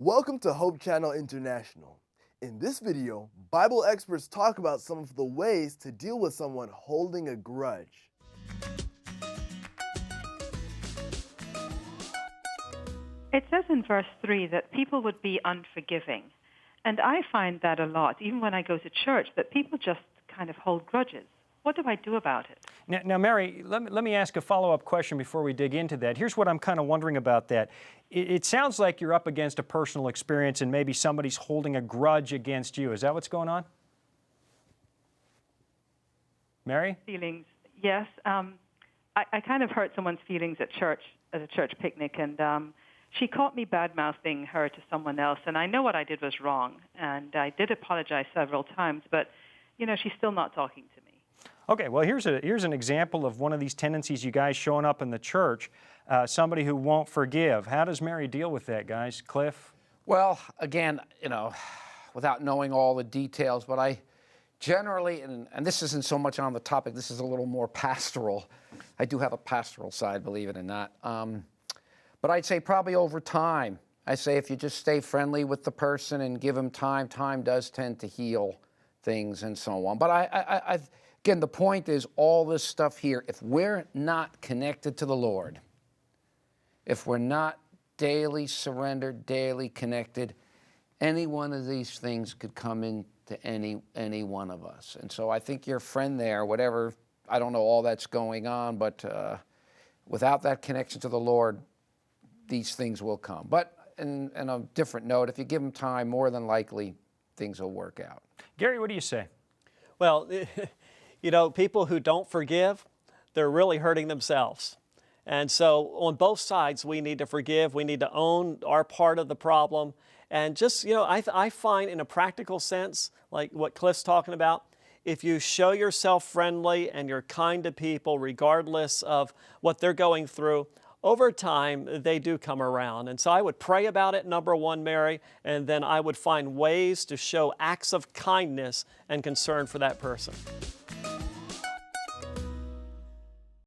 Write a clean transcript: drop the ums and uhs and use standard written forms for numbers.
Welcome to Hope Channel International. In this video, Bible experts talk about some of the ways to deal with someone holding a grudge. It says in verse 3 that people would be unforgiving. And I find that a lot, even when I go to church, that people just kind of hold grudges. What do I do about it? Now, Mary, let me ask a follow-up question before we dig into that. Here's what I'm kind of wondering about that. It sounds like you're up against a personal experience and maybe somebody's holding a grudge against you. Is that what's going on? Mary? Feelings, yes. I kind of hurt someone's feelings at a church picnic, and she caught me bad-mouthing her to someone else, and I know what I did was wrong, and I did apologize several times, but, you know, she's still not talking to me. Okay, well, here's an example of one of these tendencies you guys showing up in the church, somebody who won't forgive. How does Mary deal with that, guys? Cliff? Well, again, without knowing all the details, but I generally, and this isn't so much on the topic, this is a little more pastoral. I do have a pastoral side, believe it or not. But I'd say probably over time. I say if you just stay friendly with the person and give them time, time does tend to heal things and so on. But again, the point is all this stuff here, if we're not connected to the Lord, if we're not daily surrendered, daily connected, any one of these things could come into any one of us. And so I think your friend there, whatever, I don't know all that's going on, but without that connection to the Lord, these things will come. But in a different note, if you give them time, more than likely, things will work out. Gary, what do you say? Well, people who don't forgive, they're really hurting themselves. And so on both sides, we need to forgive. We need to own our part of the problem. And just, I find in a practical sense, like what Cliff's talking about, if you show yourself friendly and you're kind to people, regardless of what they're going through, over time, they do come around. And so I would pray about it, number one, Mary, and then I would find ways to show acts of kindness and concern for that person.